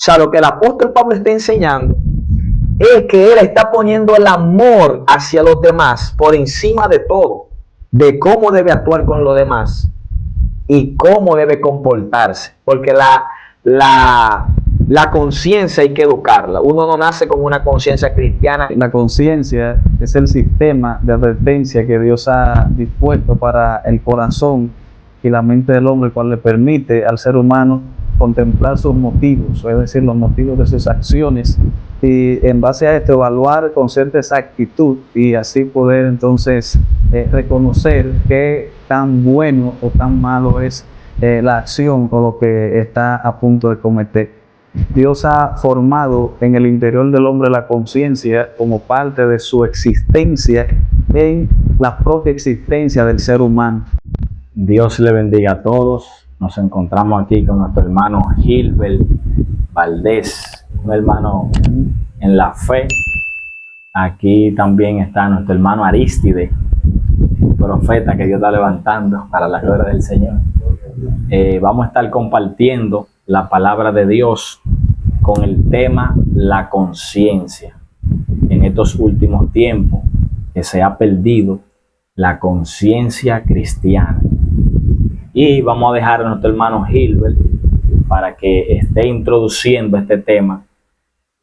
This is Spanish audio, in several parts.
sea, lo que el apóstol Pablo está enseñando es que él está poniendo el amor hacia los demás por encima de todo, de cómo debe actuar con los demás y cómo debe comportarse, porque la conciencia hay que educarla. Uno no nace con una conciencia cristiana. La conciencia es el sistema de advertencia que Dios ha dispuesto para el corazón y la mente del hombre, el cual le permite al ser humano contemplar sus motivos, es decir, los motivos de sus acciones, y en base a esto evaluar con cierta exactitud y así poder entonces reconocer qué tan bueno o tan malo es la acción o lo que está a punto de cometer. Dios ha formado en el interior del hombre la conciencia como parte de su existencia en la propia existencia del ser humano. Dios le bendiga a todos. Nos encontramos aquí con nuestro hermano Gilbert Valdés, un hermano en la fe. Aquí también está nuestro hermano Aristide, un profeta que Dios está levantando para la gloria del Señor. Vamos a estar compartiendo la palabra de Dios con el tema la conciencia. En estos últimos tiempos que se ha perdido la conciencia cristiana. Y vamos a dejar a nuestro hermano Gilbert para que esté introduciendo este tema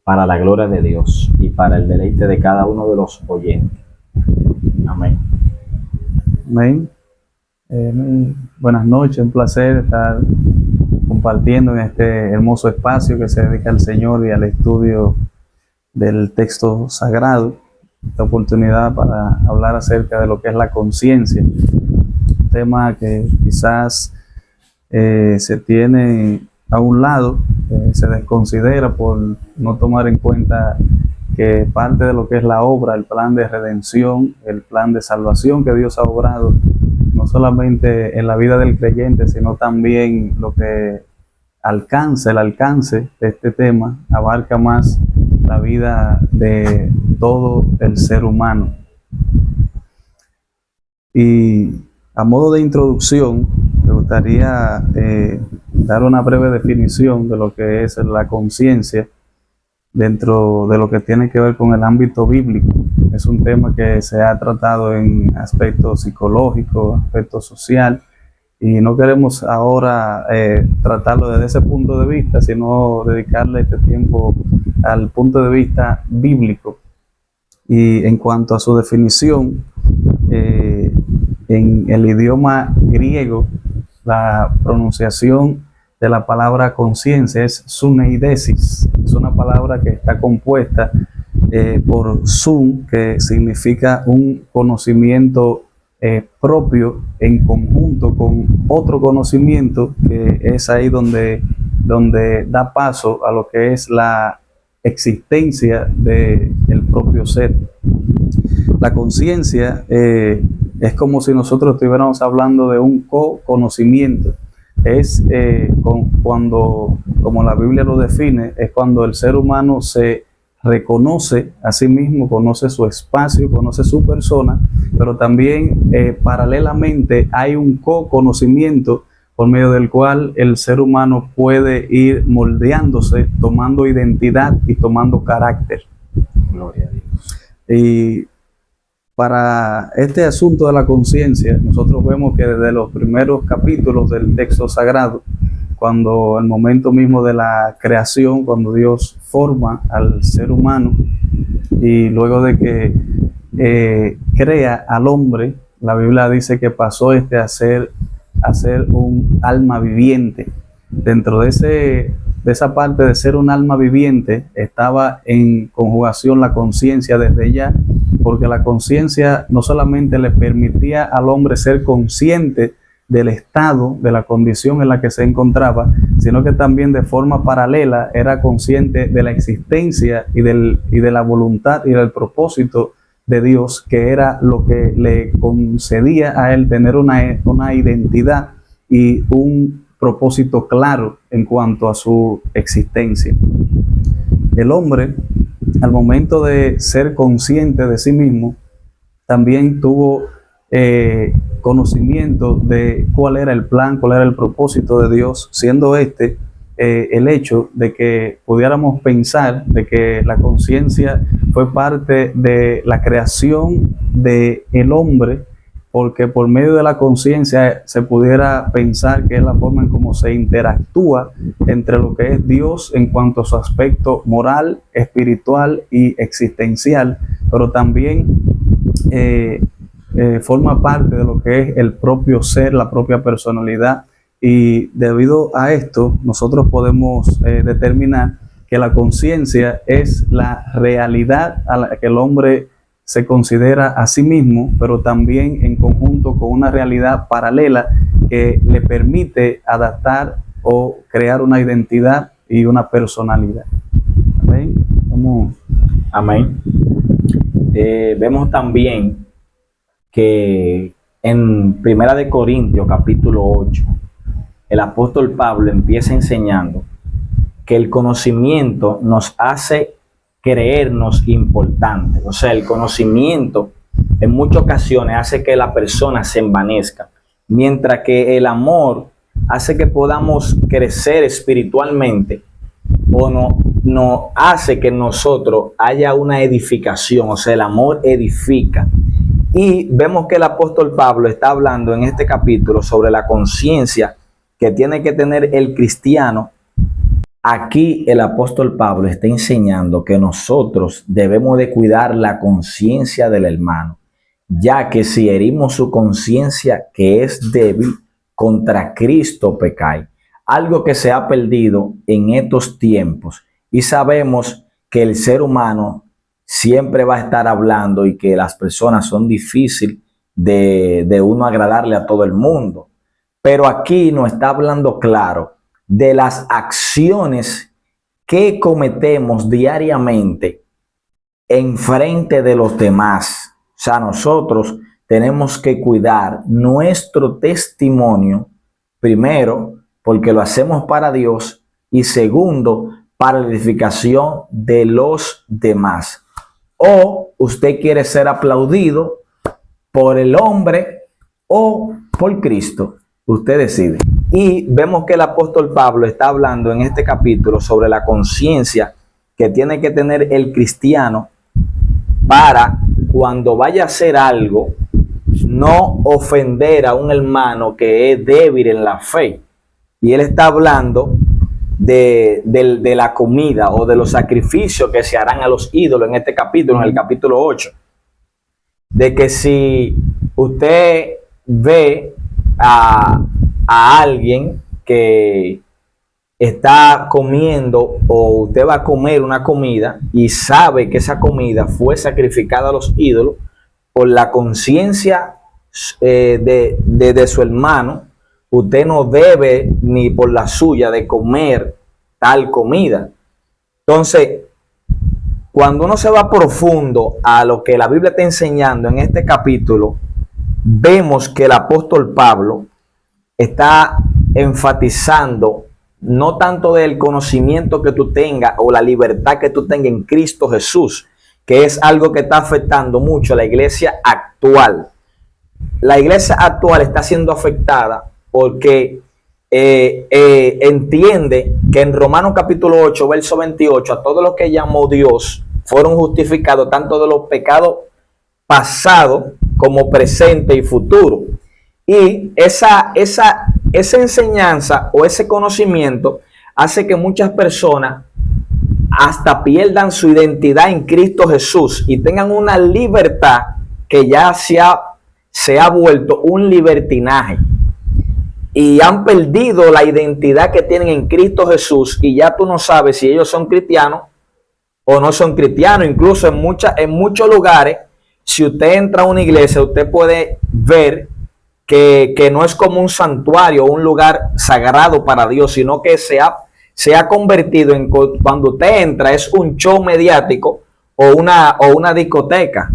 para la gloria de Dios y para el deleite de cada uno de los oyentes. Amén. Amén. Buenas noches, un placer estar compartiendo en este hermoso espacio que se dedica al Señor y al estudio del texto sagrado. Esta oportunidad para hablar acerca de lo que es la conciencia, un tema que quizás se tiene a un lado, se desconsidera por no tomar en cuenta que parte de lo que es la obra, el plan de redención, el plan de salvación que Dios ha obrado, no solamente en la vida del creyente, sino también lo que el alcance de este tema, abarca más la vida de todo el ser humano. Y a modo de introducción, me gustaría dar una breve definición de lo que es la conciencia dentro de lo que tiene que ver con el ámbito bíblico. Es un tema que se ha tratado en aspectos psicológicos, aspectos social, y no queremos ahora tratarlo desde ese punto de vista, sino dedicarle este tiempo al punto de vista bíblico. Y en cuanto a su definición, en el idioma griego, la pronunciación de la palabra conciencia es suneidesis. Es una palabra que está compuesta por sun, que significa un conocimiento propio en conjunto con otro conocimiento, que es ahí donde da paso a lo que es la existencia del propio ser. La conciencia es como si nosotros estuviéramos hablando de un co-conocimiento. Es cuando, como la Biblia lo define, es cuando el ser humano se reconoce a sí mismo, conoce su espacio, conoce su persona, pero también paralelamente hay un co-conocimiento por medio del cual el ser humano puede ir moldeándose, tomando identidad y tomando carácter. Gloria a Dios. Y para este asunto de la conciencia, nosotros vemos que desde los primeros capítulos del texto sagrado, cuando el momento mismo de la creación, cuando Dios forma al ser humano y luego de que crea al hombre, la Biblia dice que pasó a ser un alma viviente. Dentro de esa parte de ser un alma viviente estaba en conjugación la conciencia desde ya, porque la conciencia no solamente le permitía al hombre ser consciente del estado, de la condición en la que se encontraba, sino que también de forma paralela era consciente de la existencia y de la voluntad y del propósito de Dios, que era lo que le concedía a él tener una identidad y un propósito claro en cuanto a su existencia. El hombre, al momento de ser consciente de sí mismo, también tuvo conocimiento de cuál era el plan, cuál era el propósito de Dios, siendo el hecho de que pudiéramos pensar de que la conciencia fue parte de la creación del hombre, porque por medio de la conciencia se pudiera pensar que es la forma en cómo se interactúa entre lo que es Dios en cuanto a su aspecto moral, espiritual y existencial, pero también forma parte de lo que es el propio ser, la propia personalidad. Y debido a esto, nosotros podemos determinar que la conciencia es la realidad a la que el hombre se considera a sí mismo, pero también en conjunto con una realidad paralela que le permite adaptar o crear una identidad y una personalidad. ¿Amén? ¿Cómo? Amén. Vemos también que en 1 Corintios capítulo 8, el apóstol Pablo empieza enseñando que el conocimiento nos hace creernos importantes. O sea, el conocimiento en muchas ocasiones hace que la persona se envanezca, mientras que el amor hace que podamos crecer espiritualmente, o no hace que en nosotros haya una edificación. O sea, el amor edifica. Y vemos que el apóstol Pablo está hablando en este capítulo sobre la conciencia que tiene que tener el cristiano. Aquí el apóstol Pablo está enseñando que nosotros debemos de cuidar la conciencia del hermano, ya que si herimos su conciencia que es débil, contra Cristo pecáis. Algo que se ha perdido en estos tiempos, y sabemos que el ser humano siempre va a estar hablando y que las personas son difíciles de uno agradarle a todo el mundo. Pero aquí nos está hablando claro de las acciones que cometemos diariamente en frente de los demás. O sea, nosotros tenemos que cuidar nuestro testimonio, primero, porque lo hacemos para Dios, y segundo, para la edificación de los demás. O usted quiere ser aplaudido por el hombre o por Cristo. Usted decide. Y vemos que el apóstol Pablo está hablando en este capítulo sobre la conciencia que tiene que tener el cristiano para cuando vaya a hacer algo, no ofender a un hermano que es débil en la fe. Y él está hablando de la comida o de los sacrificios que se harán a los ídolos en este capítulo, en el capítulo 8. De que si usted ve a alguien que está comiendo, o usted va a comer una comida y sabe que esa comida fue sacrificada a los ídolos, por la conciencia de su hermano, usted no debe ni por la suya de comer tal comida. Entonces, cuando uno se va profundo a lo que la Biblia está enseñando en este capítulo, vemos que el apóstol Pablo está enfatizando no tanto del conocimiento que tú tengas o la libertad que tú tengas en Cristo Jesús, que es algo que está afectando mucho a la iglesia actual. La iglesia actual está siendo afectada porque entiende que en Romanos capítulo 8, verso 28, a todos los que llamó Dios fueron justificados tanto de los pecados pasados como presente y futuro. Y esa enseñanza o ese conocimiento hace que muchas personas hasta pierdan su identidad en Cristo Jesús y tengan una libertad que ya se ha vuelto un libertinaje. Y han perdido la identidad que tienen en Cristo Jesús, y ya tú no sabes si ellos son cristianos o no son cristianos. Incluso en muchos lugares, si usted entra a una iglesia, usted puede ver que no es como un santuario o un lugar sagrado para Dios, sino que se ha convertido en, cuando usted entra, es un show mediático o una discoteca,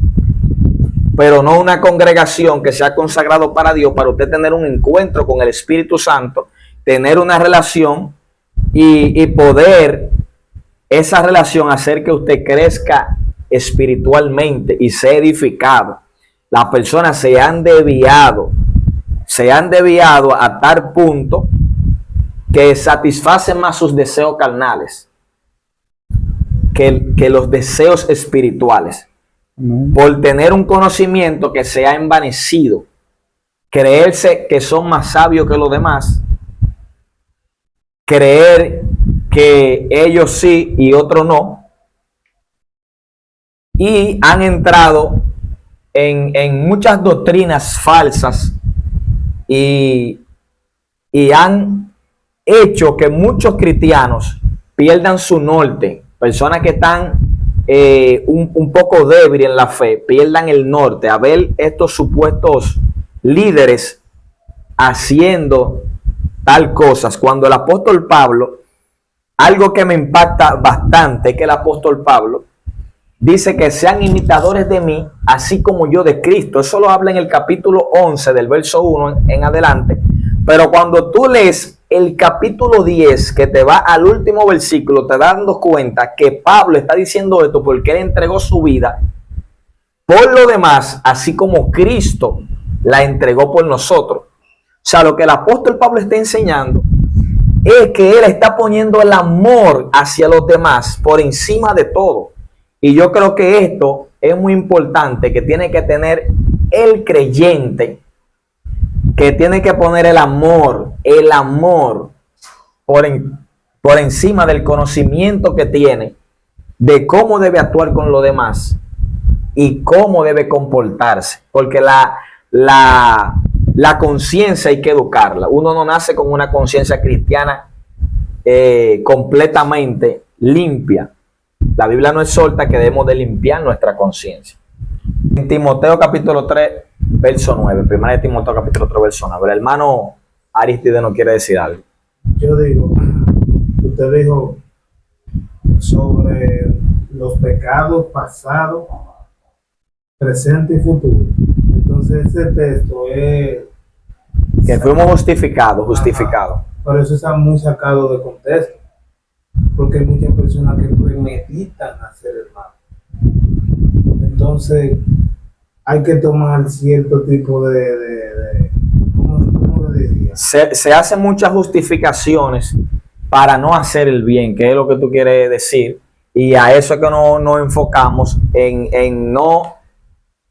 pero no una congregación que se ha consagrado para Dios, para usted tener un encuentro con el Espíritu Santo, tener una relación y poder esa relación hacer que usted crezca espiritualmente y sea edificado. Las personas se han desviado a tal punto que satisface más sus deseos carnales que los deseos espirituales. Amén. Por tener un conocimiento que se ha envanecido, creerse que son más sabios que los demás, creer que ellos sí y otros no, y han entrado en muchas doctrinas falsas y han hecho que muchos cristianos pierdan su norte. Personas que están un poco débiles en la fe, pierdan el norte a ver estos supuestos líderes haciendo tal cosas. Cuando el apóstol Pablo, algo que me impacta bastante es que el apóstol Pablo dice que sean imitadores de mí, así como yo de Cristo. Eso lo habla en el capítulo 11 del verso 1 en adelante. Pero cuando tú lees el capítulo 10, que te va al último versículo, te das dando cuenta que Pablo está diciendo esto porque él entregó su vida por lo demás, así como Cristo la entregó por nosotros. O sea, lo que el apóstol Pablo está enseñando es que él está poniendo el amor hacia los demás por encima de todo. Y yo creo que esto es muy importante, que tiene que tener el creyente, que tiene que poner el amor por encima del conocimiento que tiene de cómo debe actuar con los demás y cómo debe comportarse. Porque la conciencia hay que educarla. Uno no nace con una conciencia cristiana completamente limpia. La Biblia nos exhorta que debemos de limpiar nuestra conciencia. En Timoteo capítulo 3, verso 9. Primera de Timoteo capítulo 3, verso 9. El hermano Aristide no quiere decir algo. Yo digo, usted dijo sobre los pecados pasados, presente y futuro. Entonces ese texto es... Que fuimos justificados. Pero eso está muy sacado de contexto. Porque hay muchas personas que premeditan hacer el mal. Entonces, hay que tomar cierto tipo ¿cómo le diría? Se hacen muchas justificaciones para no hacer el bien, que es lo que tú quieres decir. Y a eso es que nos enfocamos en no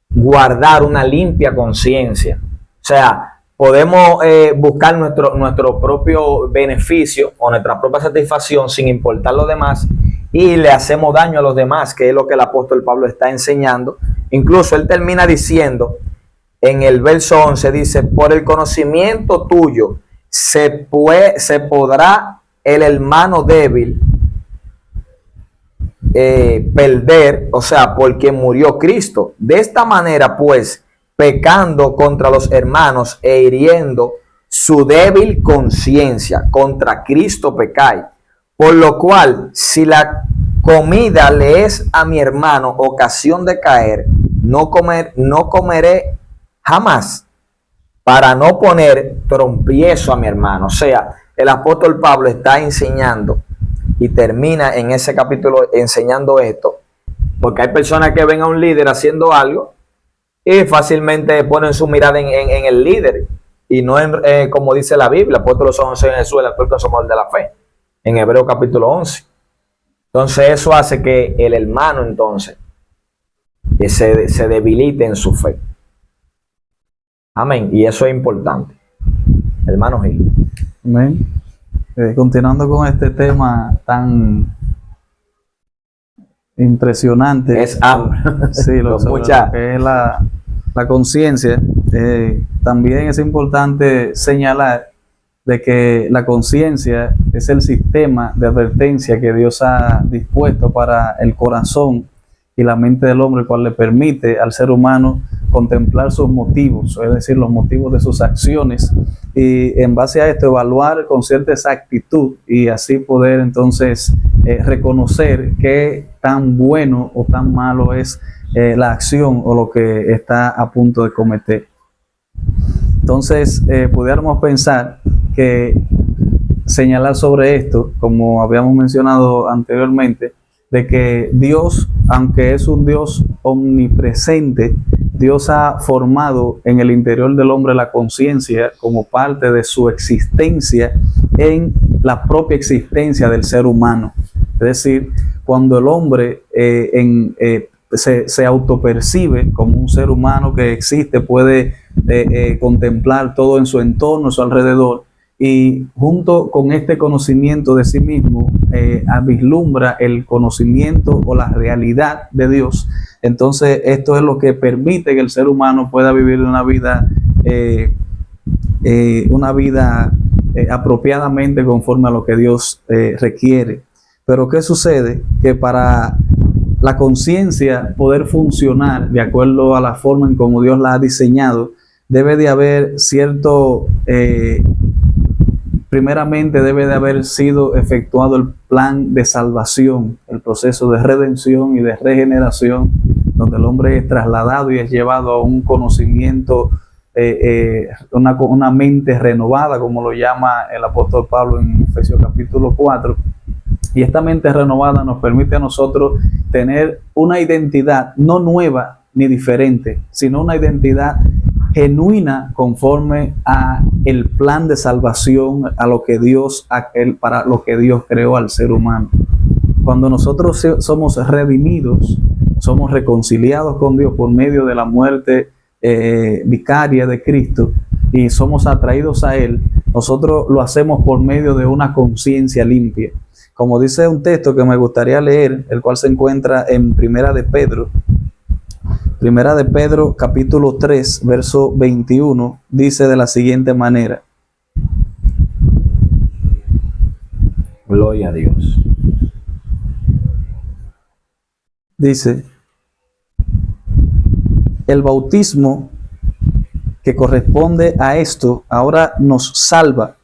guardar una limpia conciencia. O sea, podemos buscar nuestro propio beneficio o nuestra propia satisfacción sin importar los demás, y le hacemos daño a los demás, que es lo que el apóstol Pablo está enseñando. Incluso él termina diciendo en el verso 11, dice: por el conocimiento tuyo se podrá el hermano débil perder, o sea, porque murió Cristo. De esta manera, pues, pecando contra los hermanos e hiriendo su débil conciencia, contra Cristo pecáis. Por lo cual, si la comida le es a mi hermano ocasión de caer, no comeré jamás, para no poner trompiezo a mi hermano. O sea, el apóstol Pablo está enseñando y termina en ese capítulo enseñando esto, porque hay personas que ven a un líder haciendo algo y fácilmente ponen su mirada en el líder y no en, como dice la Biblia, puesto los ojos en Jesús, el actor consumidor de la fe, en Hebreos capítulo 11. Entonces eso hace que el hermano entonces se debilite en su fe. Amén. Y eso es importante. Hermano Gil. Amén. Continuando con este tema tan impresionante. Es hambre. Sí, lo que es la conciencia. También es importante señalar de que la conciencia es el sistema de advertencia que Dios ha dispuesto para el corazón y la mente del hombre, el cual le permite al ser humano contemplar sus motivos, es decir, los motivos de sus acciones, y en base a esto evaluar con cierta exactitud y así poder entonces reconocer qué tan bueno o tan malo es la acción o lo que está a punto de cometer. Entonces, pudiéramos pensar que señalar sobre esto, como habíamos mencionado anteriormente, de que Dios, aunque es un Dios omnipresente, Dios ha formado en el interior del hombre la conciencia como parte de su existencia en la propia existencia del ser humano. Es decir, cuando el hombre se autopercibe como un ser humano que existe, puede contemplar todo en su entorno, a su alrededor, y junto con este conocimiento de sí mismo, vislumbra el conocimiento o la realidad de Dios. Entonces esto es lo que permite que el ser humano pueda vivir una vida apropiadamente conforme a lo que Dios requiere. Pero ¿qué sucede? Que para la conciencia poder funcionar de acuerdo a la forma en como Dios la ha diseñado, debe de haber cierto, primeramente debe de haber sido efectuado el plan de salvación, el proceso de redención y de regeneración, donde el hombre es trasladado y es llevado a un conocimiento, una mente renovada, como lo llama el apóstol Pablo en Efesios capítulo 4. Y esta mente renovada nos permite a nosotros tener una identidad no nueva ni diferente, sino una identidad genuina conforme a el plan de salvación, a lo que Dios, para lo que Dios creó al ser humano. Cuando nosotros somos redimidos, somos reconciliados con Dios por medio de la muerte vicaria de Cristo y somos atraídos a Él, nosotros lo hacemos por medio de una conciencia limpia. Como dice un texto que me gustaría leer, el cual se encuentra en Primera de Pedro capítulo 3, verso 21, dice de la siguiente manera. Gloria a Dios. Dice, el bautismo que corresponde a esto ahora nos salva,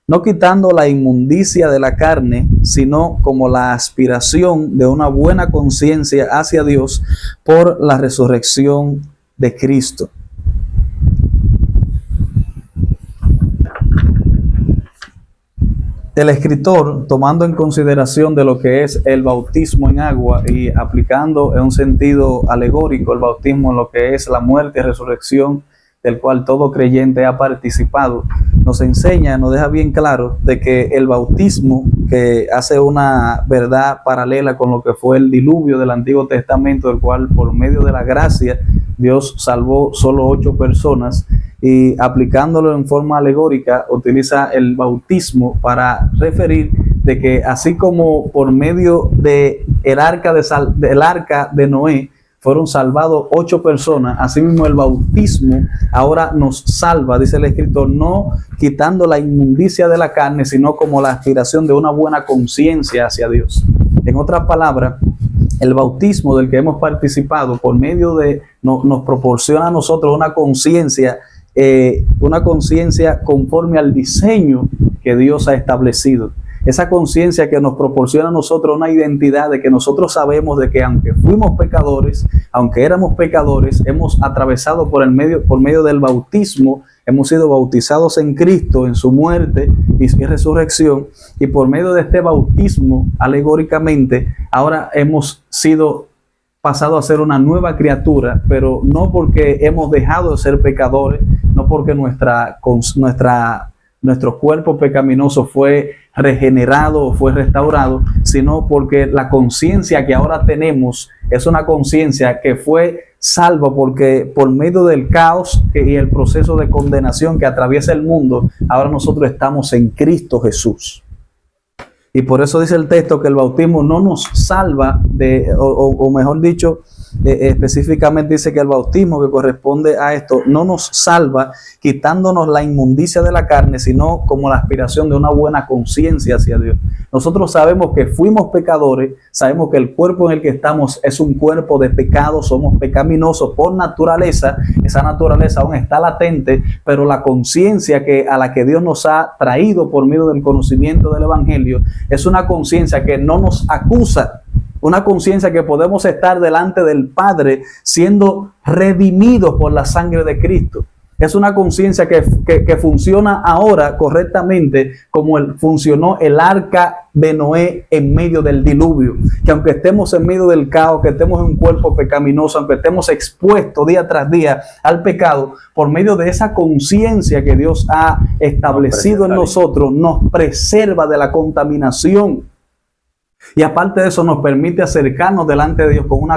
no quitando la inmundicia de la carne, sino como la aspiración de una buena conciencia hacia Dios por la resurrección de Cristo. El escritor, tomando en consideración de lo que es el bautismo en agua y aplicando en un sentido alegórico el bautismo en lo que es la muerte y resurrección, del cual todo creyente ha participado, nos enseña, nos deja bien claro de que el bautismo, que hace una verdad paralela con lo que fue el diluvio del Antiguo Testamento, del cual por medio de la gracia Dios salvó solo 8 personas, y aplicándolo en forma alegórica utiliza el bautismo para referir de que así como por medio de el arca de Noé fueron salvados 8 personas, asimismo el bautismo ahora nos salva, dice el escritor, no quitando la inmundicia de la carne, sino como la aspiración de una buena conciencia hacia Dios. En otras palabras, el bautismo del que hemos participado por medio de, nos proporciona a nosotros una conciencia conforme al diseño que Dios ha establecido. Esa conciencia que nos proporciona a nosotros una identidad de que nosotros sabemos de que aunque fuimos pecadores, aunque éramos pecadores, hemos atravesado por medio del bautismo, hemos sido bautizados en Cristo, en su muerte y resurrección, y por medio de este bautismo, alegóricamente, ahora hemos sido pasado a ser una nueva criatura, pero no porque hemos dejado de ser pecadores, no porque nuestro cuerpo pecaminoso fue regenerado o fue restaurado, sino porque la conciencia que ahora tenemos es una conciencia que fue salva, porque por medio del caos y el proceso de condenación que atraviesa el mundo, ahora nosotros estamos en Cristo Jesús. Y por eso dice el texto que el bautismo no nos salva o mejor dicho, específicamente dice que el bautismo que corresponde a esto no nos salva quitándonos la inmundicia de la carne, sino como la aspiración de una buena conciencia hacia Dios. Nosotros sabemos que fuimos pecadores, sabemos que el cuerpo en el que estamos es un cuerpo de pecado, somos pecaminosos por naturaleza, esa naturaleza aún está latente, pero la conciencia a la que Dios nos ha traído por medio del conocimiento del Evangelio es una conciencia que no nos acusa, una conciencia que podemos estar delante del Padre siendo redimidos por la sangre de Cristo. Es una conciencia que funciona ahora correctamente como funcionó el arca de Noé en medio del diluvio. Que aunque estemos en medio del caos, que estemos en un cuerpo pecaminoso, aunque estemos expuestos día tras día al pecado, por medio de esa conciencia que Dios ha establecido en nosotros, nos preserva de la contaminación. Y aparte de eso nos permite acercarnos delante de Dios con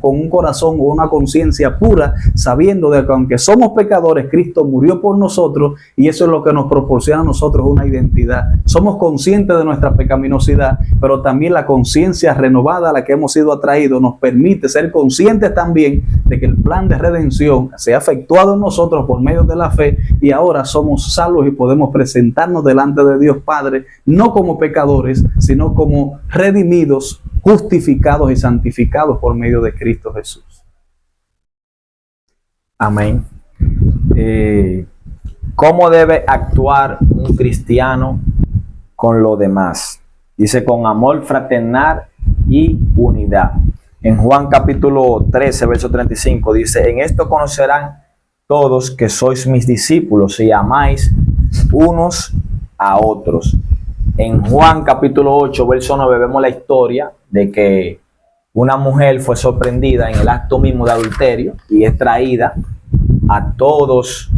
un corazón o una conciencia pura, sabiendo de que aunque somos pecadores, Cristo murió por nosotros y eso es lo que nos proporciona a nosotros una identidad. Somos conscientes de nuestra pecaminosidad, pero también la conciencia renovada a la que hemos sido atraídos nos permite ser conscientes también de que el plan de redención se ha efectuado en nosotros por medio de la fe y ahora somos salvos y podemos presentarnos delante de Dios Padre, no como pecadores, sino como redimidos, justificados y santificados por medio de Cristo Jesús. Amén. ¿Cómo debe actuar un cristiano con los demás? Dice, con amor fraternal y unidad. En Juan capítulo 13, verso 35, dice, en esto conocerán todos que sois mis discípulos si amáis unos a otros. En Juan capítulo 8, verso 9, vemos la historia de que una mujer fue sorprendida en el acto mismo de adulterio y es traída a todos,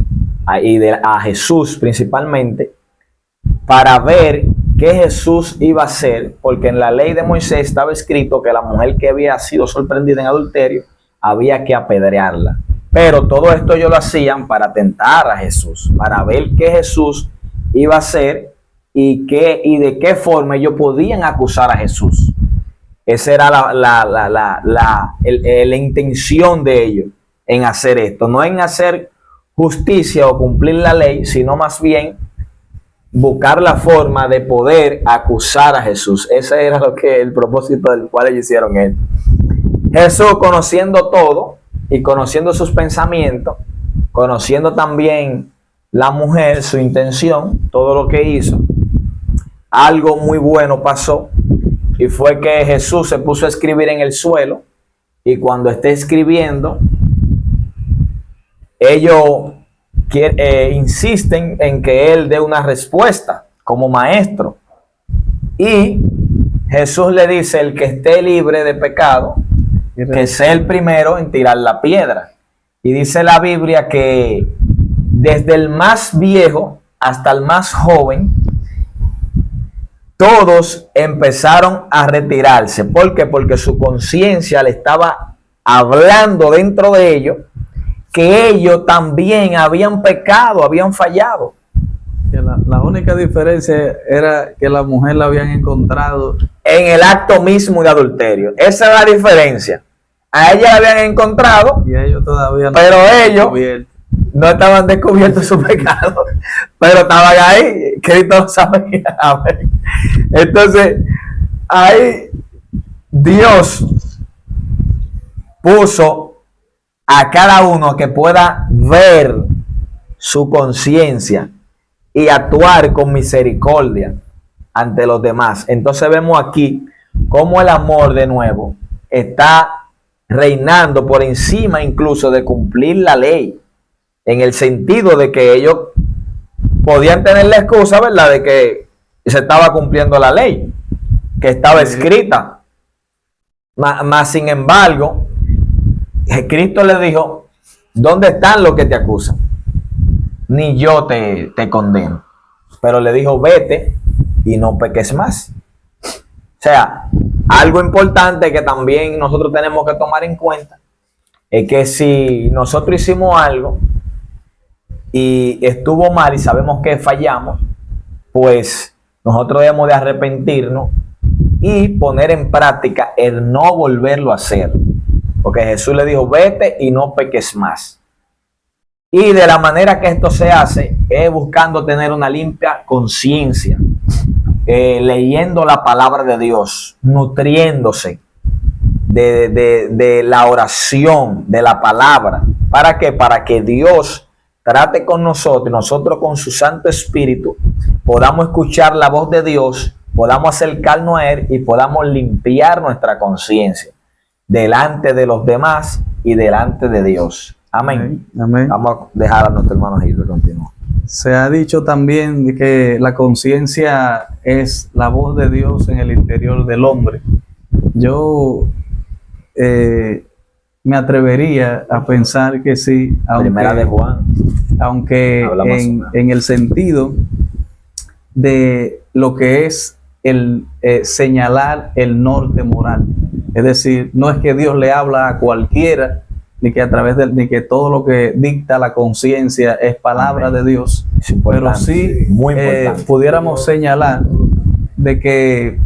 a Jesús principalmente, para ver qué Jesús iba a hacer, porque en la ley de Moisés estaba escrito que la mujer que había sido sorprendida en adulterio había que apedrearla. Pero todo esto ellos lo hacían para tentar a Jesús, para ver qué Jesús iba a hacer y de qué forma ellos podían acusar a Jesús. Esa era la intención de ellos en hacer esto, no en hacer justicia o cumplir la ley, sino más bien buscar la forma de poder acusar a Jesús. Ese era el propósito del cual ellos hicieron esto. Jesús, conociendo todo y conociendo sus pensamientos, conociendo también la mujer, su intención, todo lo que hizo, algo muy bueno pasó y fue que Jesús se puso a escribir en el suelo y cuando esté escribiendo, ellos insisten en que él dé una respuesta como maestro y Jesús le dice, el que esté libre de pecado, que sea el primero en tirar la piedra. Y dice la Biblia que desde el más viejo hasta el más joven, todos empezaron a retirarse. ¿Por qué? Porque su conciencia le estaba hablando dentro de ellos que ellos también habían pecado, habían fallado. Que la única diferencia era que la mujer la habían encontrado en el acto mismo de adulterio. Esa es la diferencia. A ella la habían encontrado y ellos todavía no, pero ellos no estaban descubiertos su pecado, pero estaban ahí, Cristo lo sabía. Entonces, ahí Dios puso a cada uno que pueda ver su conciencia y actuar con misericordia ante los demás. Entonces vemos aquí cómo el amor de nuevo está reinando por encima incluso de cumplir la ley, en el sentido de que ellos podían tener la excusa, ¿verdad?, de que se estaba cumpliendo la ley, que estaba escrita. Mas sin embargo, Cristo le dijo, ¿dónde están los que te acusan? Ni yo te condeno. Pero le dijo, vete y no peques más. O sea, algo importante que también nosotros tenemos que tomar en cuenta es que si nosotros hicimos algo y estuvo mal y sabemos que fallamos, pues nosotros debemos de arrepentirnos y poner en práctica el no volverlo a hacer. Porque Jesús le dijo, vete y no peques más. Y de la manera que esto se hace es buscando tener una limpia conciencia, leyendo la palabra de Dios, nutriéndose de la oración, de la palabra. ¿Para qué? Para que Dios trate con nosotros, nosotros con su Santo Espíritu, podamos escuchar la voz de Dios, podamos acercarnos a Él y podamos limpiar nuestra conciencia delante de los demás y delante de Dios. Amén. Amén. Vamos a dejar a nuestro hermano Gilbert continuar. Se ha dicho también de que la conciencia es la voz de Dios en el interior del hombre. Yo me atrevería a pensar que sí, Primera de Juan. aunque Hablamos en el sentido de lo que es el señalar el norte moral. Es decir, no es que Dios le habla a cualquiera, ni que a través de, ni que todo lo que dicta la conciencia es palabra Amén. de Dios, Es importante, pero sí muy importante. pudiéramos señalar de que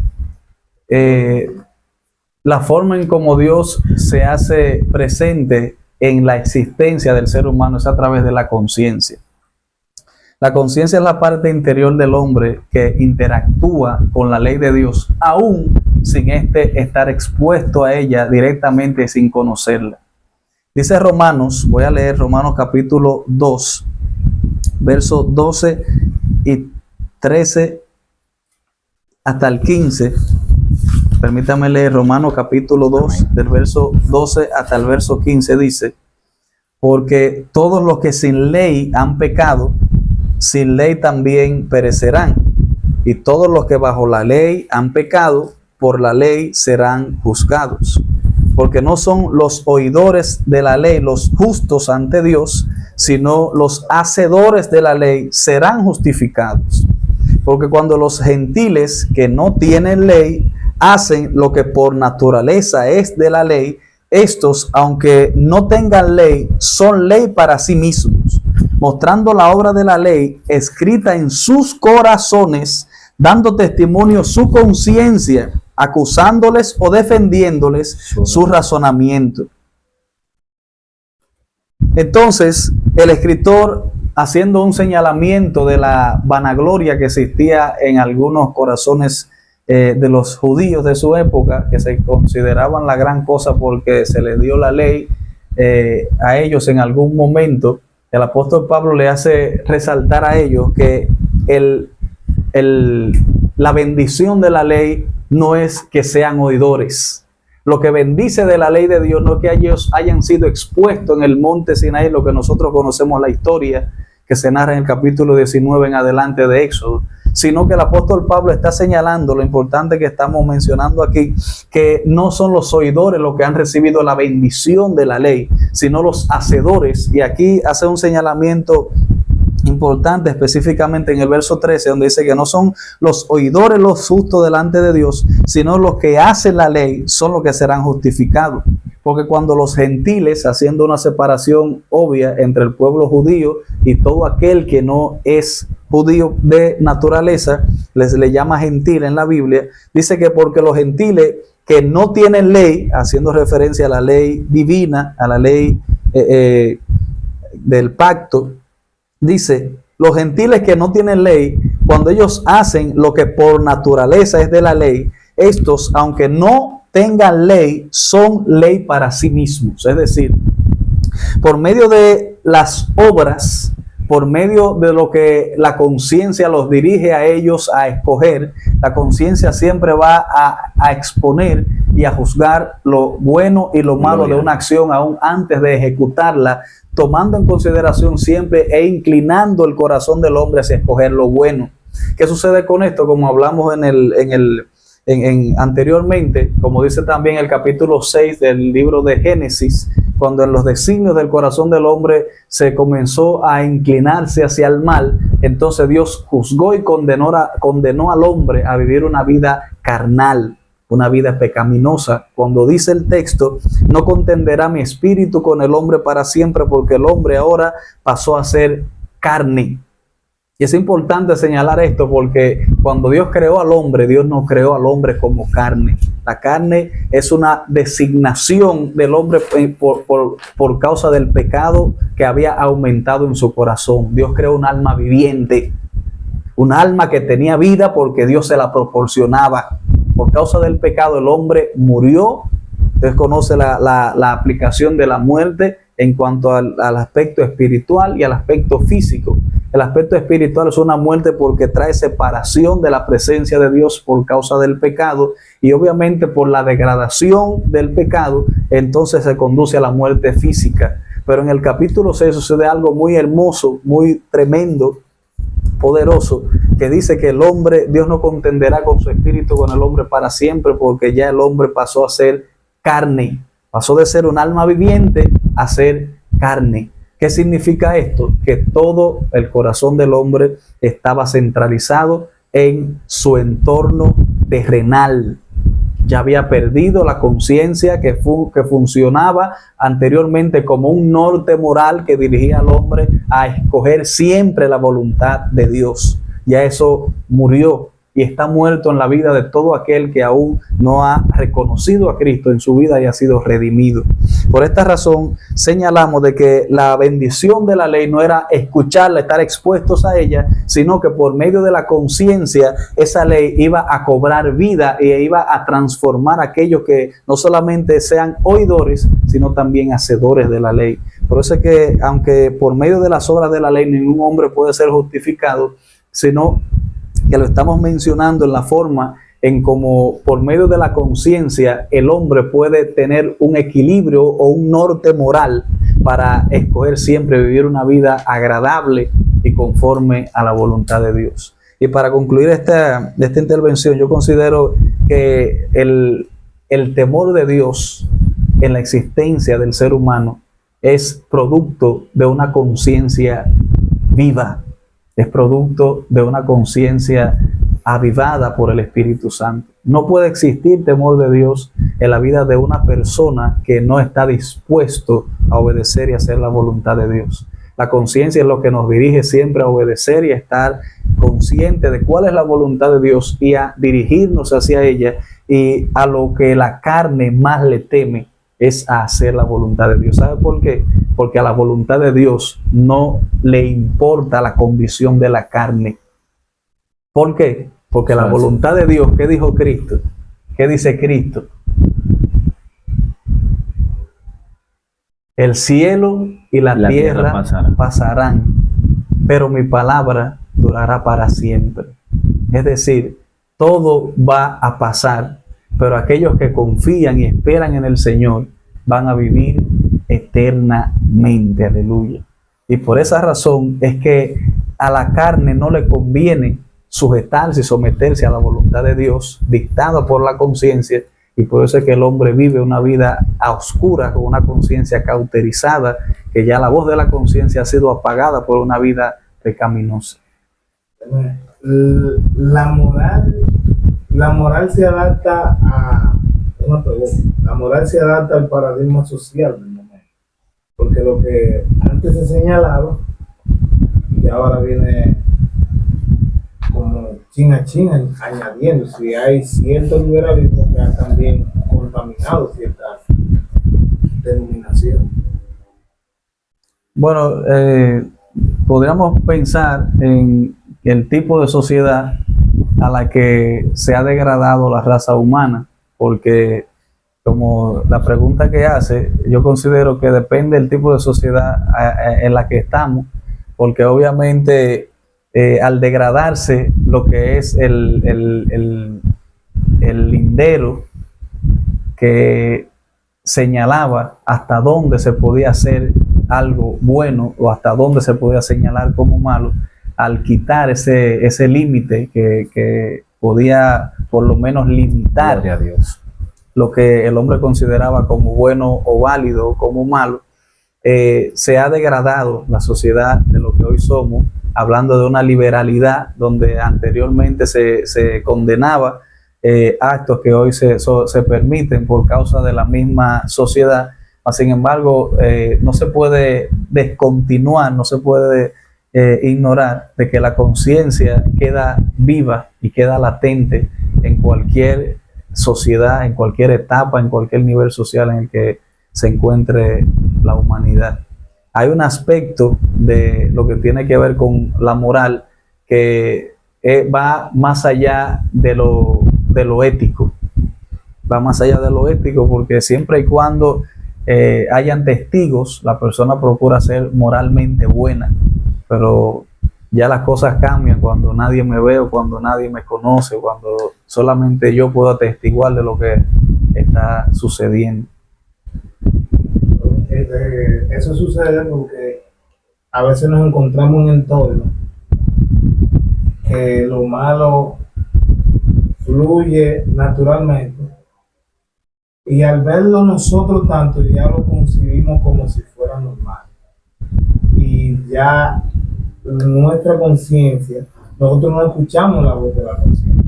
la forma en cómo Dios se hace presente en la existencia del ser humano es a través de la conciencia. La conciencia es la parte interior del hombre que interactúa con la ley de Dios, aún sin estar expuesto a ella directamente, sin conocerla. Dice Romanos, voy a leer Romanos capítulo 2, versos 12 y 13 hasta el 15. Permítame leer Romanos capítulo 2, del verso 12 hasta el verso 15. Dice: porque todos los que sin ley han pecado, sin ley también perecerán. Y todos los que bajo la ley han pecado, por la ley serán juzgados. Porque no son los oidores de la ley los justos ante Dios, sino los hacedores de la ley serán justificados. Porque cuando los gentiles que no tienen ley hacen lo que por naturaleza es de la ley, estos, aunque no tengan ley, son ley para sí mismos, mostrando la obra de la ley escrita en sus corazones, dando testimonio su conciencia, acusándoles o defendiéndoles su razonamiento. Entonces, el escritor, haciendo un señalamiento de la vanagloria que existía en algunos corazones de los judíos de su época, que se consideraban la gran cosa porque se les dio la ley a ellos en algún momento, el apóstol Pablo le hace resaltar a ellos que la bendición de la ley no es que sean oidores. Lo que bendice de la ley de Dios no es que ellos hayan sido expuestos en el monte Sinaí, lo que nosotros conocemos la historia que se narra en el capítulo 19 en adelante de Éxodo, sino que el apóstol Pablo está señalando lo importante que estamos mencionando aquí, que no son los oidores los que han recibido la bendición de la ley, sino los hacedores. Y aquí hace un señalamiento importante específicamente en el verso 13, donde dice que no son los oidores los justos delante de Dios, sino los que hacen la ley son los que serán justificados. Porque cuando los gentiles, haciendo una separación obvia entre el pueblo judío y todo aquel que no es judío de naturaleza, le llama gentil en la Biblia, dice que porque los gentiles que no tienen ley, haciendo referencia a la ley divina, a la ley del pacto, dice, los gentiles que no tienen ley, cuando ellos hacen lo que por naturaleza es de la ley, estos, aunque no tengan ley, son ley para sí mismos. Es decir, por medio de las obras, por medio de lo que la conciencia los dirige a ellos a escoger, la conciencia siempre va a exponer y a juzgar lo bueno y lo malo de una acción aún antes de ejecutarla, tomando en consideración siempre e inclinando el corazón del hombre hacia escoger lo bueno. ¿Qué sucede con esto? Como hablamos anteriormente, como dice también el capítulo 6 del libro de Génesis, cuando en los designios del corazón del hombre se comenzó a inclinarse hacia el mal, entonces Dios juzgó y condenó al hombre a vivir una vida carnal, una vida pecaminosa. Cuando dice el texto, no contenderá mi espíritu con el hombre para siempre, porque el hombre ahora pasó a ser carne. Y es importante señalar esto porque cuando Dios creó al hombre, Dios no creó al hombre como carne. La carne es una designación del hombre por causa del pecado que había aumentado en su corazón. Dios creó un alma viviente, un alma que tenía vida porque Dios se la proporcionaba. Por causa del pecado el hombre murió. Usted conoce la aplicación de la muerte en cuanto al aspecto espiritual y al aspecto físico. El aspecto espiritual es una muerte porque trae separación de la presencia de Dios por causa del pecado, y obviamente por la degradación del pecado, entonces se conduce a la muerte física. Pero en el capítulo 6 sucede algo muy hermoso, muy tremendo, poderoso, que dice que el hombre, Dios no contenderá con su espíritu con el hombre para siempre, porque ya el hombre pasó a ser carne, pasó de ser un alma viviente a ser carne. ¿Qué significa esto? Que todo el corazón del hombre estaba centralizado en su entorno terrenal. Ya había perdido la conciencia que funcionaba anteriormente como un norte moral que dirigía al hombre a escoger siempre la voluntad de Dios. Ya eso murió y está muerto en la vida de todo aquel que aún no ha reconocido a Cristo en su vida y ha sido redimido. Por esta razón señalamos de que la bendición de la ley no era escucharla, estar expuestos a ella, sino que por medio de la conciencia esa ley iba a cobrar vida y iba a transformar a aquellos que no solamente sean oidores, sino también hacedores de la ley. Por eso es que aunque por medio de las obras de la ley ningún hombre puede ser justificado, sino que lo estamos mencionando en la forma en como por medio de la conciencia el hombre puede tener un equilibrio o un norte moral para escoger siempre vivir una vida agradable y conforme a la voluntad de Dios. Y para concluir esta intervención, yo considero que el temor de Dios en la existencia del ser humano es producto de una conciencia viva. Es producto de una conciencia avivada por el Espíritu Santo. No puede existir temor de Dios en la vida de una persona que no está dispuesto a obedecer y hacer la voluntad de Dios. La conciencia es lo que nos dirige siempre a obedecer y a estar consciente de cuál es la voluntad de Dios y a dirigirnos hacia ella, y a lo que la carne más le teme es a hacer la voluntad de Dios. ¿Sabe por qué? Porque a la voluntad de Dios no le importa la condición de la carne. ¿Por qué? Porque la voluntad de Dios, ¿qué dijo Cristo? ¿Qué dice Cristo? El cielo y la tierra pasarán, pero mi palabra durará para siempre. Es decir, todo va a pasar, pero aquellos que confían y esperan en el Señor van a vivir eternamente. Aleluya. Y por esa razón es que a la carne no le conviene sujetarse y someterse a la voluntad de Dios dictada por la conciencia, y por eso es que el hombre vive una vida a oscuras con una conciencia cauterizada, que ya la voz de la conciencia ha sido apagada por una vida pecaminosa. La moral se adapta a una pregunta. La moral se adapta al paradigma social del momento, porque lo que antes se señalaba y ahora viene como chin a chin añadiendo. Si hay cierto liberalismo que ha también contaminado ciertas denominaciones. Bueno, podríamos pensar en el tipo de sociedad a la que se ha degradado la raza humana, porque como la pregunta que hace, yo considero que depende del tipo de sociedad en la que estamos, porque obviamente al degradarse lo que es el lindero que señalaba hasta dónde se podía hacer algo bueno o hasta dónde se podía señalar como malo, al quitar ese límite que podía por lo menos limitar a Dios lo que el hombre consideraba como bueno o válido o como malo, se ha degradado la sociedad de lo que hoy somos, hablando de una liberalidad donde anteriormente se condenaba actos que hoy se permiten por causa de la misma sociedad. Sin embargo, no se puede descontinuar, no se puede ignorar de que la conciencia queda viva y queda latente en cualquier sociedad, en cualquier etapa, en cualquier nivel social en el que se encuentre la humanidad. Hay un aspecto de lo que tiene que ver con la moral que va más allá de lo ético. Va más allá de lo ético, porque siempre y cuando hayan testigos, la persona procura ser moralmente buena, pero ya las cosas cambian cuando nadie me ve o cuando nadie me conoce, cuando solamente yo puedo atestiguar de lo que está sucediendo. Eso sucede porque a veces nos encontramos en entornos que lo malo fluye naturalmente y al verlo nosotros tanto ya lo concibimos como si fuera normal y ya nuestra conciencia, nosotros no escuchamos la voz de la conciencia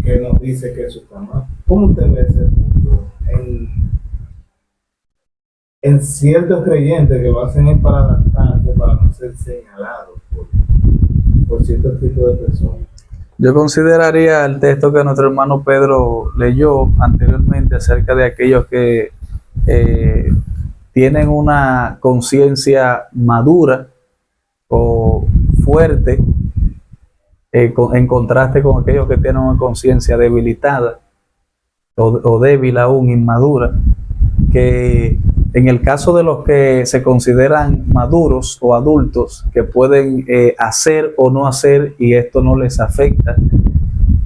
que nos dice que eso está mal. ¿Cómo usted ve ese punto en ciertos creyentes que lo hacen es para adaptarse, para no ser señalados por ciertos tipos de personas? Yo consideraría el texto que nuestro hermano Pedro leyó anteriormente acerca de aquellos que tienen una conciencia madura o fuerte, en contraste con aquellos que tienen una conciencia debilitada o débil aún, inmadura, que en el caso de los que se consideran maduros o adultos, que pueden hacer o no hacer y esto no les afecta,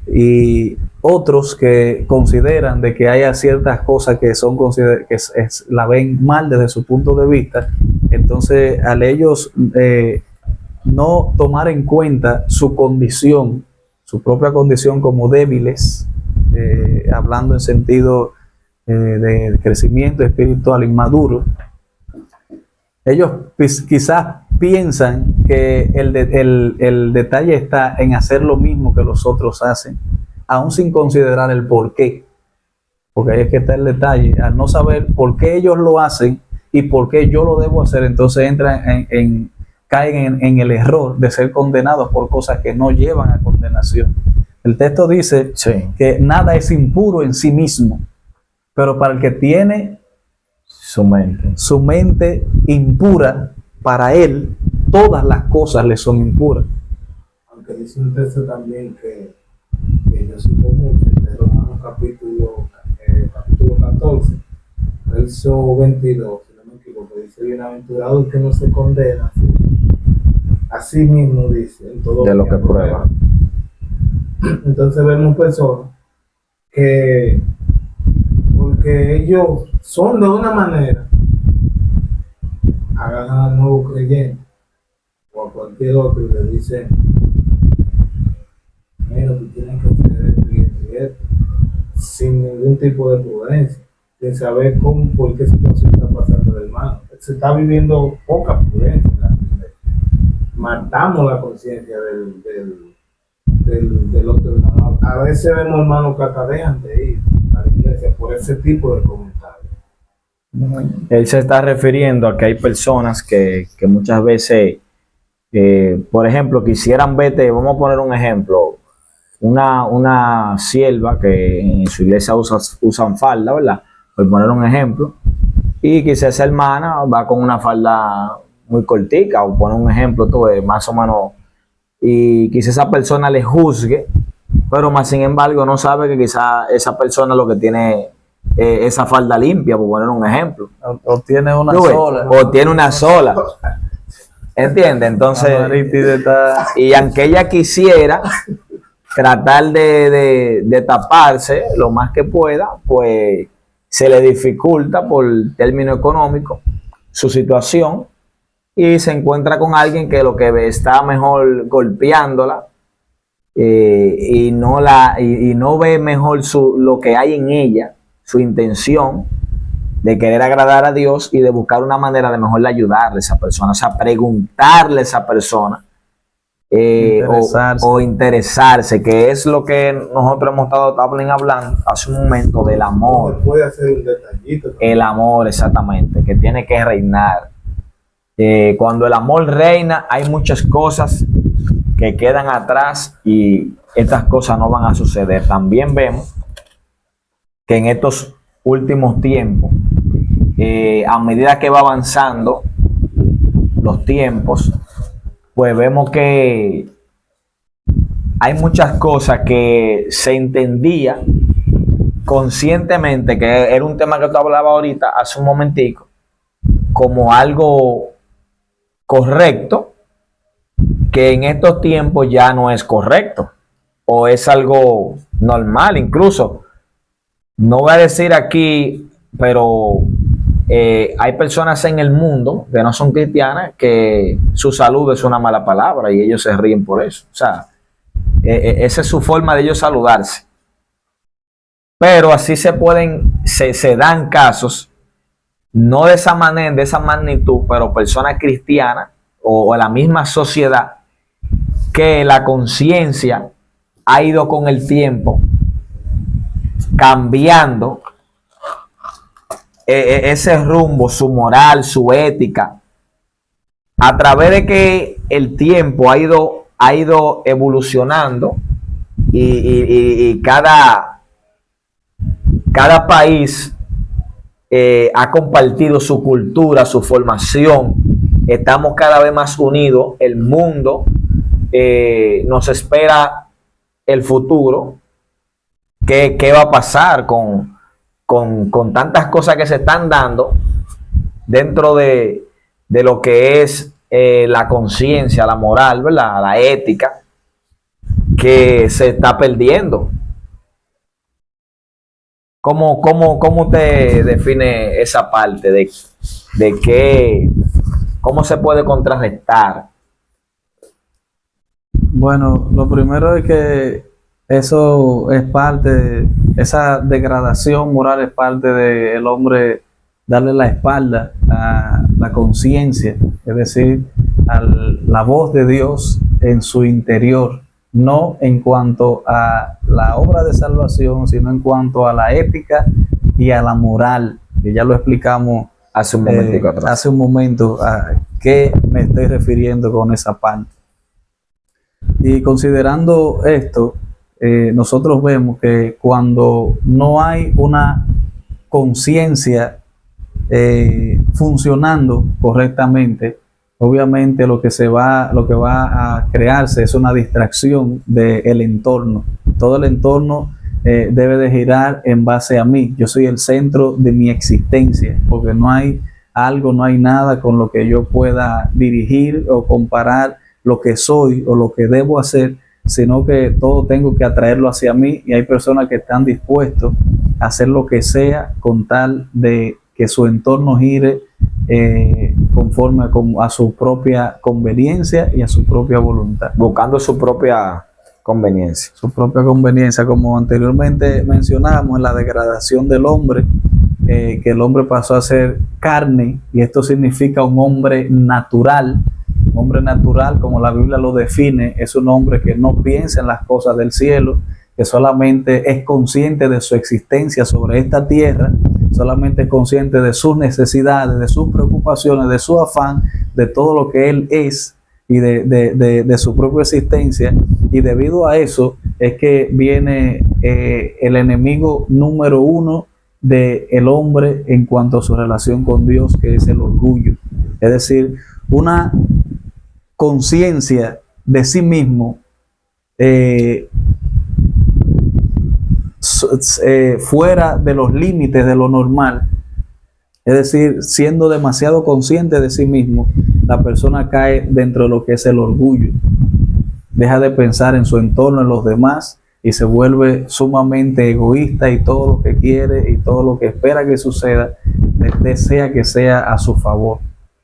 y otros que consideran de que haya ciertas cosas que son la ven mal desde su punto de vista, entonces al ellos no tomar en cuenta su condición, su propia condición como débiles, hablando en sentido de crecimiento espiritual inmaduro, ellos quizás piensan que el detalle está en hacer lo mismo que los otros hacen, aún sin considerar el por qué, porque ahí es que está el detalle. Al no saber por qué ellos lo hacen y por qué yo lo debo hacer, entonces entran caen en el error de ser condenados por cosas que no llevan a condenación. El texto dice que nada es impuro en sí mismo, pero para el que tiene su mente impura, para él todas las cosas le son impuras. Aunque dice un texto también que yo cito mucho, de Romanos capítulo 14, verso 22, si no me equivoco, dice: bienaventurado el que no se condena, así mismo dice, en todo de lo que prueba. Entonces vemos personas que, porque ellos son de una manera, agarran al nuevo creyente o a cualquier otro y le dicen: mira, tú tienes que hacer esto y esto, sin ningún tipo de prudencia, sin saber por qué situación está pasando el hermano. Se está viviendo poca prudencia en la iglesia. Matamos la conciencia del otro hermano. A veces vemos hermanos que hasta dejan de ir a la iglesia por ese tipo de comentarios. Él se está refiriendo a que hay personas que muchas veces, por ejemplo, quisieran verte, vamos a poner un ejemplo, una sierva que en su iglesia usan falda, ¿verdad? Por poner un ejemplo, y quizás esa hermana va con una falda muy cortica, o pone un ejemplo, tú ves, más o menos, y quizás esa persona le juzgue, pero más sin embargo no sabe que quizás esa persona lo que tiene esa falda limpia, por poner un ejemplo. O tiene una sola. O tiene una sola. ¿Entiendes? Entonces, y aunque ella quisiera tratar de taparse lo más que pueda, pues se le dificulta por término económico su situación y se encuentra con alguien que lo que ve está mejor golpeándola y no ve mejor lo que hay en ella, su intención de querer agradar a Dios y de buscar una manera de mejor ayudarle a esa persona, o sea, preguntarle a esa persona o interesarse, que es lo que nosotros hemos estado hablando hace un momento del amor. Puede hacer un detallito también. El amor, exactamente, que tiene que reinar. Cuando el amor reina, hay muchas cosas que quedan atrás y estas cosas no van a suceder. También vemos que en estos últimos tiempos, a medida que va avanzando los tiempos, pues vemos que hay muchas cosas que se entendía conscientemente, que era un tema que tú hablabas ahorita hace un momentico, como algo correcto, que en estos tiempos ya no es correcto, o es algo normal. Incluso, no voy a decir aquí, pero hay personas en el mundo que no son cristianas que su salud es una mala palabra y ellos se ríen por eso. O sea, esa es su forma de ellos saludarse. Pero así se dan casos, no de esa manera, de esa magnitud, pero personas cristianas o la misma sociedad, que la conciencia ha ido con el tiempo cambiando ese rumbo, su moral, su ética, a través de que el tiempo ha ido evolucionando y cada país ha compartido su cultura, su formación. Estamos cada vez más unidos. El mundo nos espera el futuro. ¿Qué va a pasar con tantas cosas que se están dando dentro de lo que es la conciencia, la moral, ¿verdad? La ética, que se está perdiendo? ¿Cómo te define esa parte de que cómo se puede contrarrestar? Bueno, lo primero es que eso es parte, esa degradación moral es parte del hombre darle la espalda a la conciencia, es decir, a la voz de Dios en su interior, no en cuanto a la obra de salvación, sino en cuanto a la ética y a la moral, que ya lo explicamos Hace un momentico atrás. hace un momento, a qué me estoy refiriendo con esa parte. Y considerando esto, nosotros vemos que cuando no hay una conciencia funcionando correctamente, obviamente lo que va a crearse es una distracción del entorno. Todo el entorno debe de girar en base a mí. Yo soy el centro de mi existencia, porque no hay nada con lo que yo pueda dirigir o comparar lo que soy o lo que debo hacer, sino que todo tengo que atraerlo hacia mí, y hay personas que están dispuestos a hacer lo que sea con tal de que su entorno gire conforme a su propia conveniencia y a su propia voluntad. Buscando su propia conveniencia. Su propia conveniencia, como anteriormente mencionábamos, en la degradación del hombre, que el hombre pasó a ser carne, y esto significa un hombre natural. Un hombre natural, como la Biblia lo define, es un hombre que no piensa en las cosas del cielo, que solamente es consciente de su existencia sobre esta tierra, solamente es consciente de sus necesidades, de sus preocupaciones, de su afán, de todo lo que él es y de su propia existencia. Y debido a eso es que viene el enemigo número uno del hombre en cuanto a su relación con Dios, que es el orgullo. Es decir, una conciencia de sí mismo fuera de los límites de lo normal, es decir, siendo demasiado consciente de sí mismo, la persona cae dentro de lo que es el orgullo. Deja de pensar en su entorno, en los demás, y se vuelve sumamente egoísta, y todo lo que quiere y todo lo que espera que suceda, desea que sea a su favor.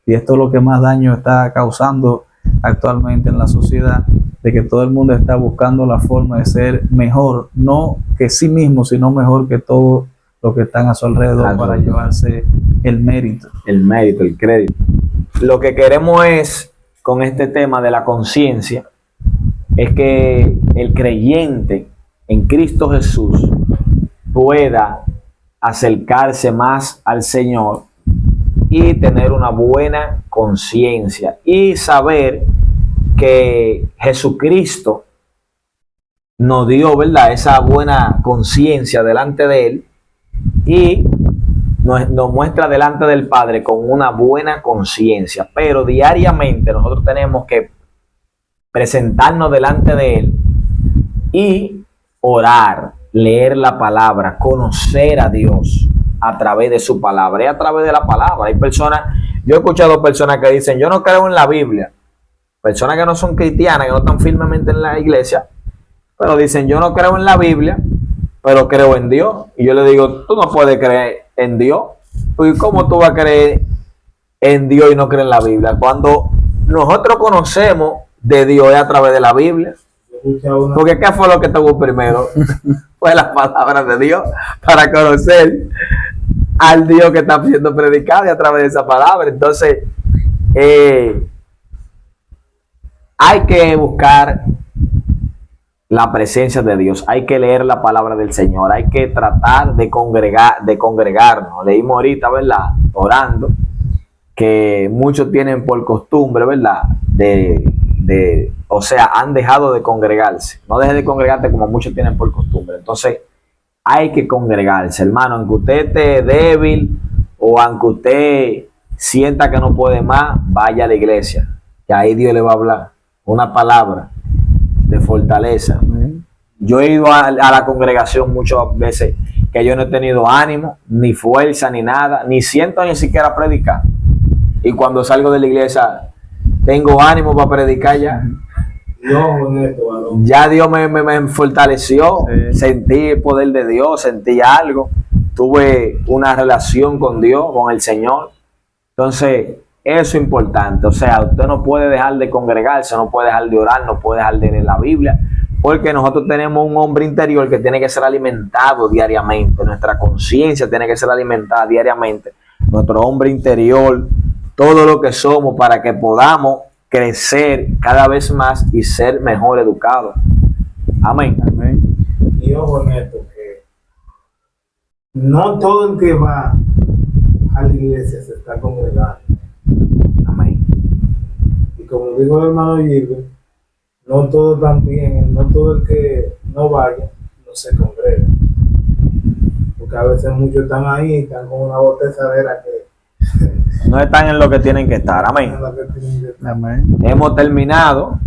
Y esto es lo que más daño está causando actualmente en la sociedad, de que todo el mundo está buscando la forma de ser mejor, no que sí mismo, sino mejor que todo lo que están a su alrededor, para llevarse el mérito. El mérito, el crédito. Lo que queremos es, con este tema de la conciencia, es que el creyente en Cristo Jesús pueda acercarse más al Señor y tener una buena conciencia y saber que Jesucristo nos dio, ¿verdad?, esa buena conciencia delante de Él, y nos muestra delante del Padre con una buena conciencia. Pero diariamente nosotros tenemos que presentarnos delante de Él y orar, leer la palabra, conocer a Dios a través de su palabra y a través de la palabra. Hay personas, yo he escuchado personas que dicen: yo no creo en la Biblia. Personas que no son cristianas, que no están firmemente en la iglesia, pero dicen: yo no creo en la Biblia, pero creo en Dios. Y yo le digo: tú no puedes creer en Dios ¿Y cómo tú vas a creer en Dios y no creer en la Biblia? Cuando nosotros conocemos de Dios es a través de la Biblia. Porque ¿qué fue lo que tuvo primero? Fue la palabra de Dios para conocer al Dios que está siendo predicado y a través de esa palabra. Entonces, hay que buscar la presencia de Dios, hay que leer la palabra del Señor, hay que tratar de congregarnos. Leímos ahorita, ¿verdad? Orando, que muchos tienen por costumbre, ¿verdad? O sea, han dejado de congregarse. No deje de congregarte como muchos tienen por costumbre. Entonces, hay que congregarse, hermano, aunque usted esté débil o aunque usted sienta que no puede más, vaya a la iglesia, que ahí Dios le va a hablar una palabra de fortaleza. Yo he ido a la congregación muchas veces que yo no he tenido ánimo, ni fuerza, ni nada, ni siento ni siquiera predicar. Y cuando salgo de la iglesia, tengo ánimo para predicar ya. Ya Dios me fortaleció, sentí el poder de Dios, sentí algo, tuve una relación con Dios, con el Señor. Entonces, eso es importante. O sea, usted no puede dejar de congregarse, no puede dejar de orar, no puede dejar de leer la Biblia, porque nosotros tenemos un hombre interior que tiene que ser alimentado diariamente, nuestra conciencia tiene que ser alimentada diariamente, nuestro hombre interior, todo lo que somos, para que podamos crecer cada vez más y ser mejor educados. Amén. Amén. Y ojo en esto, que no todo el que va a la iglesia se está congregando. Amén. Y como dijo el hermano Gilbert, no todo también, no todo el que no vaya, no se congrega. Porque a veces muchos están ahí, están con una botezadera que No están en lo que tienen que estar. Amén. Amén. Hemos terminado.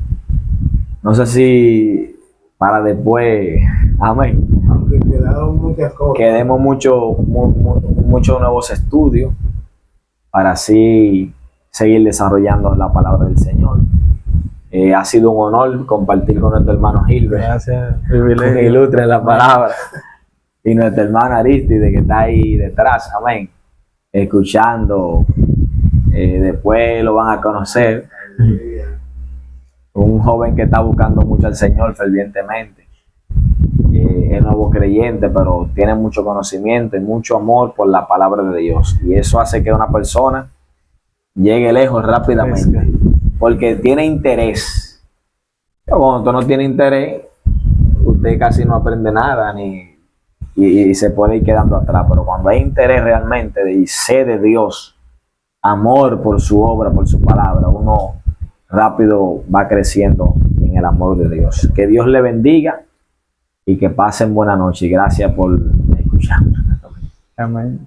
No sé si para después, amén, aunque quedaron muchas cosas, que demos muchos nuevos estudios para así seguir desarrollando la palabra del Señor. Ha sido un honor compartir con nuestro hermano Gilbert. Gracias. Que Privilegio. ilustre la palabra. Y nuestra hermana Aristide, que está ahí detrás, amén, escuchando. Después lo van a conocer. Un joven que está buscando mucho al Señor fervientemente. Es nuevo creyente, pero tiene mucho conocimiento y mucho amor por la palabra de Dios. Y eso hace que una persona llegue lejos rápidamente, porque tiene interés. Pero cuando usted no tiene interés, usted casi no aprende nada y se puede ir quedando atrás. Pero cuando hay interés realmente y sed de Dios, amor por su obra, por su palabra, uno rápido va creciendo en el amor de Dios. Que Dios le bendiga y que pasen buena noche. Y gracias por escuchar. Amén.